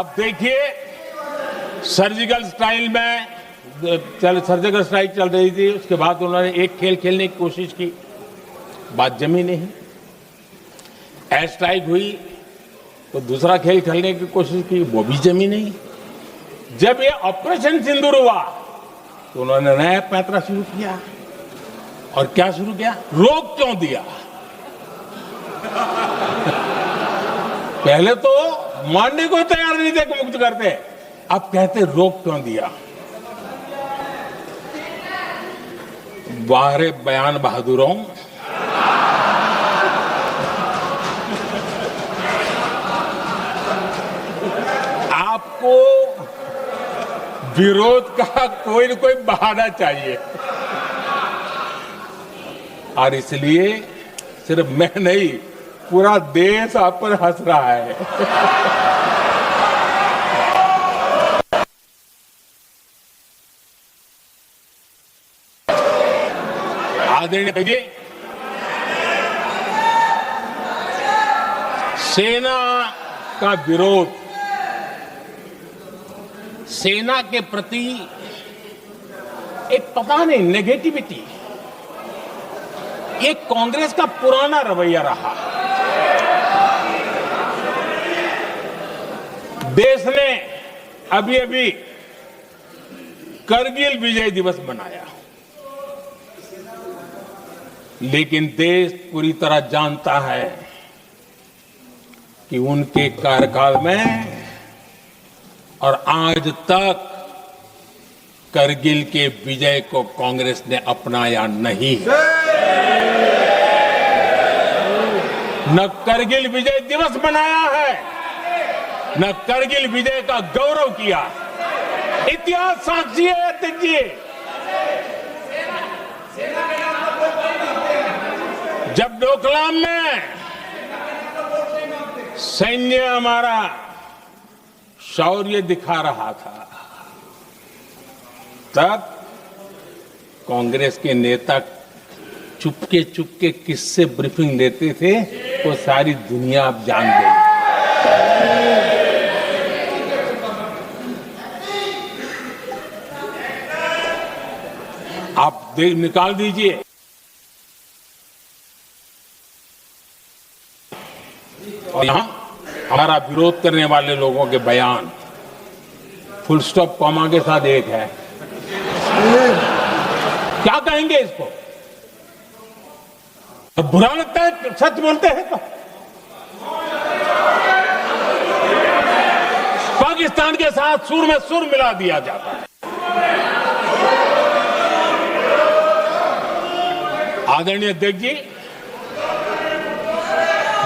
आप देखिए surgical strike चल रही थी, उसके बाद उन्होंने एक खेल खेलने की कोशिश की, बात जमी नहीं। एयर स्ट्राइक हुई तो दूसरा खेल खेलने की कोशिश की, वो भी जमी नहीं। जब ये ऑपरेशन सिंदूर हुआ तो उन्होंने नया पैंतरा शुरू किया। और क्या शुरू किया? रोक क्यों दिया? पहले तो मानने को तैयार नहीं थे कि मुक्त करते, अब कहते रोक क्यों दिया? वाह बयान बहादुरों, आपको विरोध का कोई न कोई बहाना चाहिए। और इसलिए सिर्फ मैं नहीं, पूरा देश आप पर हंस रहा है। आदरणीय सेना का विरोध, सेना के प्रति एक पता नहीं नेगेटिविटी, ये कांग्रेस का पुराना रवैया रहा। देश ने अभी अभी करगिल विजय दिवस मनाया, लेकिन देश पूरी तरह जानता है कि उनके कार्यकाल में और आज तक करगिल के विजय को कांग्रेस ने अपनाया नहीं। न करगिल विजय दिवस मनाया है, न करगिल विजय का गौरव किया। इतिहास साक्षी है। देखिए, जब डोकलाम में सैन्य हमारा शौर्य दिखा रहा था, तब कांग्रेस के नेता चुपके चुपके किससे ब्रीफिंग लेते थे वो सारी दुनिया अब जान गई। आप निकाल दीजिए और यहां हमारा विरोध करने वाले लोगों के बयान फुल स्टॉप कॉमा के साथ एक है। क्या कहेंगे इसको? अब बुरा लगता है सच बोलते हैं तो। पाकिस्तान के साथ सुर में सुर मिला दिया जाता है। आदरणीय अध्यक्ष जी,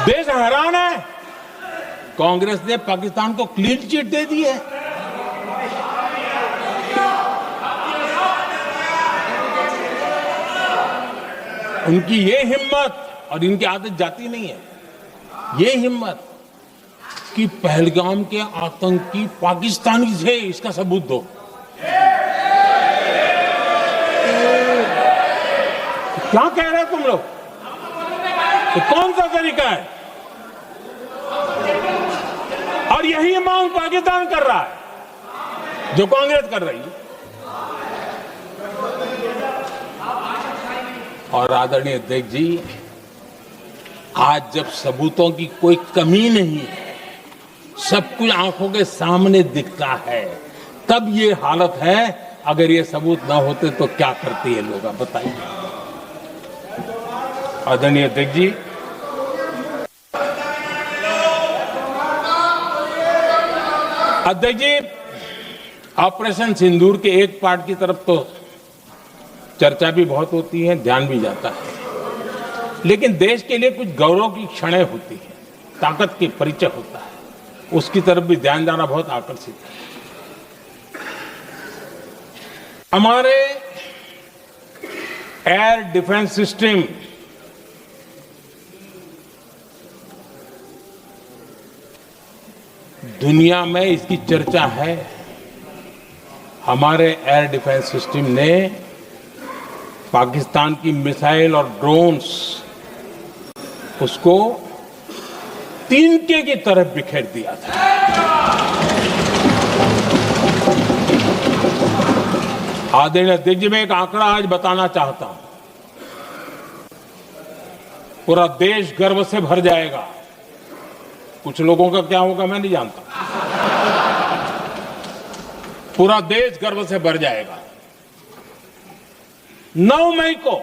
देश हैरान है, कांग्रेस ने पाकिस्तान को क्लीन चिट दे दी है। उनकी ये हिम्मत, और इनकी आदत जाती नहीं है, ये हिम्मत कि पहलगाम के आतंकी पाकिस्तानी थे, इसका सबूत दो। क्या कह रहे हो तुम लोग? तो कौन सा तरीका है? और यही मांग पाकिस्तान कर रहा है जो कांग्रेस कर रही है। और आदरणीय अध्यक्ष जी, आज जब सबूतों की कोई कमी नहीं है, सब कुछ आंखों के सामने दिखता है, तब ये हालत है। अगर ये सबूत ना होते तो क्या करते ये लोग, आप बताइए। आदरणीय अध्यक्ष जी, ऑपरेशन सिंदूर के एक पार्ट की तरफ तो चर्चा भी बहुत होती है, ध्यान भी जाता है, लेकिन देश के लिए कुछ गौरव की क्षणें होती है, ताकत की परिचय होता है, उसकी तरफ भी ध्यान जाना बहुत आकर्षित है। हमारे एयर डिफेंस सिस्टम दुनिया में इसकी चर्चा है। हमारे एयर डिफेंस सिस्टम ने पाकिस्तान की मिसाइल और ड्रोन्स उसको तिनके की तरफ बिखेर दिया था। आदरणीय अध्यक्ष जी, मैं एक आंकड़ा आज बताना चाहता हूं। पूरा देश गर्व से भर जाएगा। कुछ लोगों का क्या होगा मैं नहीं जानता। पूरा देश गर्व से भर जाएगा। 9 मई को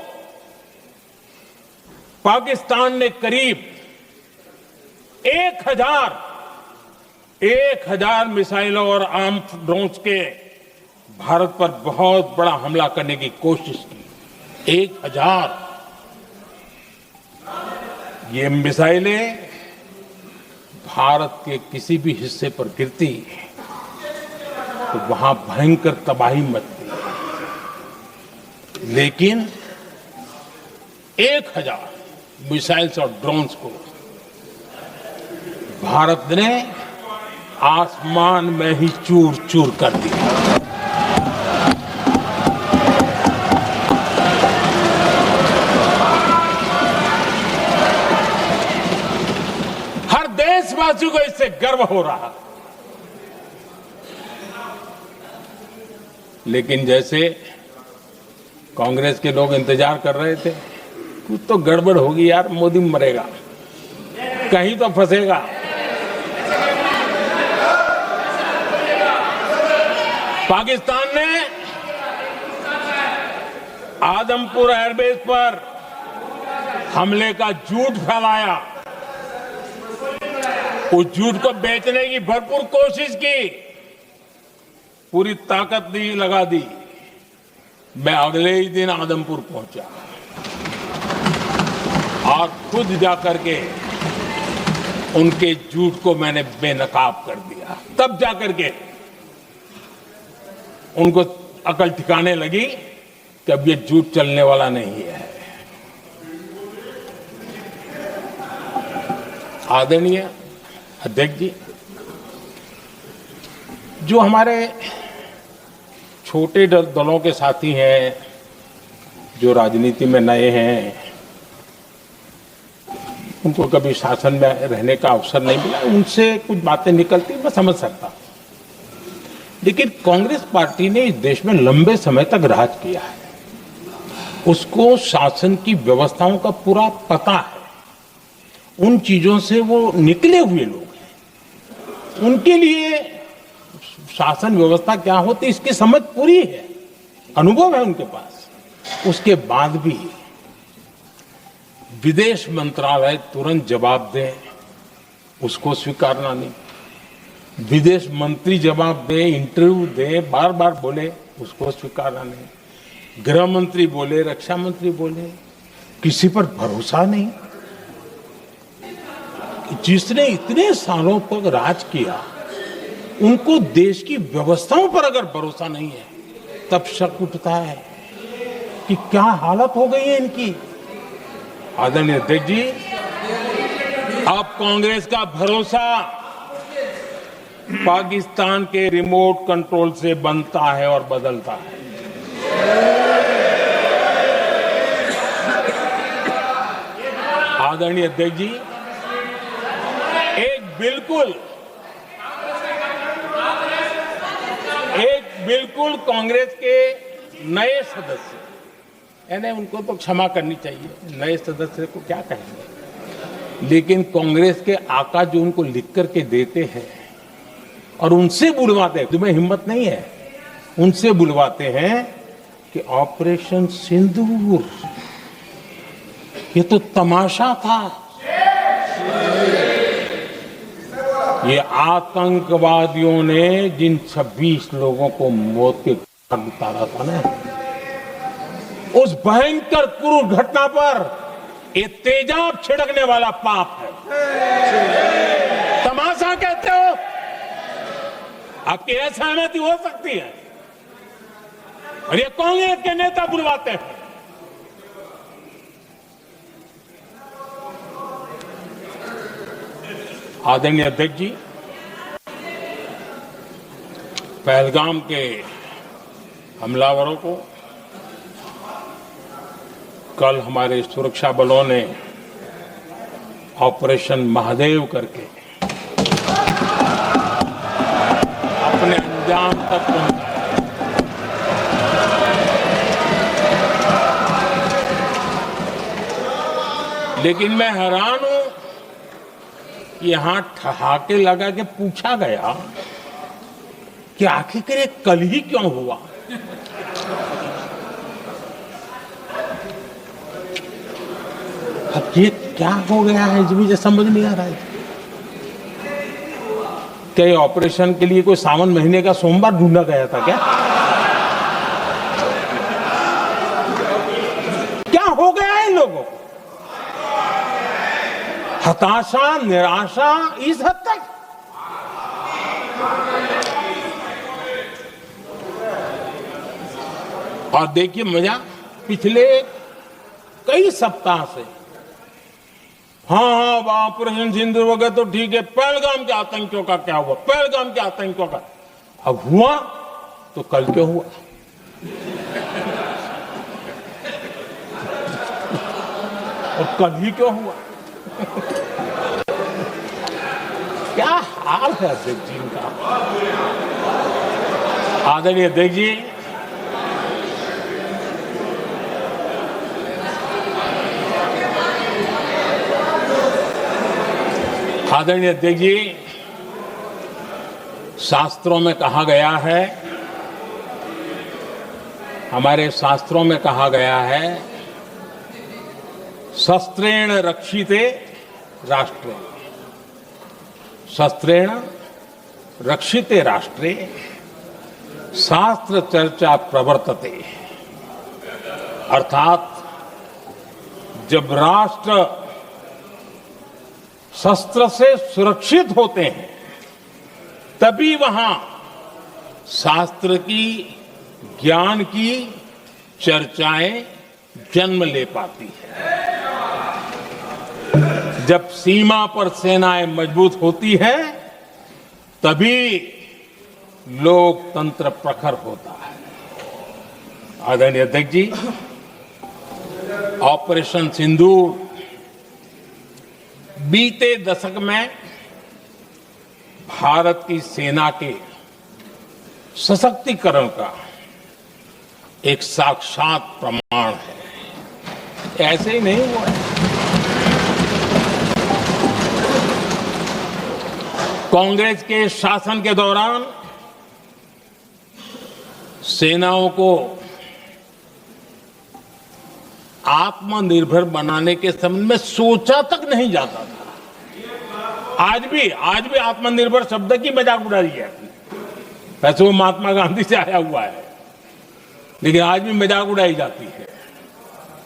पाकिस्तान ने करीब 1000 मिसाइलों और आर्म्ड ड्रोन्स के भारत पर बहुत बड़ा हमला करने की कोशिश की। 1000 ये मिसाइलें भारत के किसी भी हिस्से पर गिरती तो वहां भयंकर तबाही मचती। लेकिन 1000 मिसाइल्स और ड्रोन्स को भारत ने आसमान में ही चूर चूर कर दिया। हर देशवासी को इससे गर्व हो रहा। लेकिन जैसे कांग्रेस के लोग इंतजार कर रहे थे, कुछ तो गड़बड़ होगी यार, मोदी मरेगा, कहीं तो फंसेगा। पाकिस्तान ने आदमपुर एयरबेस पर हमले का झूठ फैलाया। उस झूठ को बेचने की भरपूर कोशिश की, पूरी ताकत दी लगा दी। मैं अगले ही दिन आदमपुर पहुंचा और खुद जाकर के उनके झूठ को मैंने बेनकाब कर दिया। तब जाकर के उनको अकल ठिकाने लगी कि अब ये झूठ चलने वाला नहीं है। आदरणीय अध्यक्ष जी, जो हमारे छोटे दलों के साथी हैं, जो राजनीति में नए हैं, उनको कभी शासन में रहने का अवसर नहीं मिला, उनसे कुछ बातें निकलती मैं समझ सकता। लेकिन कांग्रेस पार्टी ने इस देश में लंबे समय तक राज किया है। उसको शासन की व्यवस्थाओं का पूरा पता है। उन चीजों से वो निकले हुए लोग हैं। उनके लिए शासन व्यवस्था क्या होती इसकी समझ पूरी है, अनुभव है उनके पास। उसके बाद भी विदेश मंत्रालय तुरंत जवाब दे, उसको स्वीकारना नहीं। विदेश मंत्री जवाब दे, इंटरव्यू दे, बार बार बोले, उसको स्वीकारना नहीं। गृह मंत्री बोले, रक्षा मंत्री बोले, किसी पर भरोसा नहीं। जिसने इतने सालों तक राज किया, उनको देश की व्यवस्थाओं पर अगर भरोसा नहीं है, तब शक उठता है कि क्या हालत हो गई है इनकी। आदरणीय अध्यक्ष जी, अब कांग्रेस का भरोसा पाकिस्तान के रिमोट कंट्रोल से बनता है और बदलता है। आदरणीय अध्यक्ष जी, एक बिल्कुल कांग्रेस के नए सदस्य, यानी उनको तो क्षमा करनी चाहिए, नए सदस्य को क्या कहेंगे। लेकिन कांग्रेस के आका जो उनको लिख करके देते हैं और उनसे बुलवाते हैं, तुम्हें हिम्मत नहीं है, उनसे बुलवाते हैं कि ऑपरेशन सिंदूर ये तो तमाशा था। ये आतंकवादियों ने जिन 26 लोगों को मौत के घाट उतारा था ना, उस भयंकर क्रूर घटना पर ये तेजाब छिड़कने वाला पाप है। तमाशा कहते हो? आपकी असहमति हो सकती है, और ये कांग्रेस के नेता बुलवाते हैं। आदरणीय अध्यक्ष जी, पहलगाम के हमलावरों को कल हमारे सुरक्षा बलों ने ऑपरेशन महादेव करके अपने अंजाम तक पहुंचाया। लेकिन मैं हैरान हूं कि यहां ठहाके लगा के पूछा गया कि आखिर ये कल ही क्यों हुआ। अब ये क्या हो गया है मुझे समझ नहीं आ रहा है। क्या ये ऑपरेशन के लिए कोई सावन महीने का सोमवार ढूंढा गया था क्या? क्या हो गया है इन लोगों को? हताशा, निराशा इस हद तक। और देखिए मजा, पिछले कई सप्ताह से हाँ ऑपरेशन सिंदूर हो गया तो ठीक है, पहलगाम के आतंकियों का क्या हुआ, पहलगाम के आतंकियों का। अब हुआ तो कल क्यों हुआ? और कल ही क्यों हुआ? क्या हाल है अध्यक्ष जी का। आदरणीय अध्यक्ष जी, आदरणीय अध्यक्ष जी, शास्त्रों में कहा गया है, हमारे शास्त्रों में कहा गया है, शस्त्रेण रक्षिते राष्ट्रे, शस्त्रेण रक्षिते राष्ट्रे शास्त्र चर्चा प्रवर्तते। अर्थात जब राष्ट्र शस्त्र से सुरक्षित होते हैं तभी वहां शास्त्र की, ज्ञान की चर्चाएं जन्म ले पाती है। जब सीमा पर सेनाएं मजबूत होती है तभी लोकतंत्र प्रखर होता है। आदरणीय अध्यक्ष जी, ऑपरेशन सिंदूर बीते दशक में भारत की सेना के सशक्तिकरण का एक साक्षात प्रमाण है। ऐसे ही नहीं हुआ है। कांग्रेस के शासन के दौरान सेनाओं को आत्मनिर्भर बनाने के संबंध में सोचा तक नहीं जाता था। आज भी आत्मनिर्भर शब्द की मजाक उड़ाई जाती है। वैसे वो महात्मा गांधी से आया हुआ है, लेकिन आज भी मजाक उड़ाई जाती है।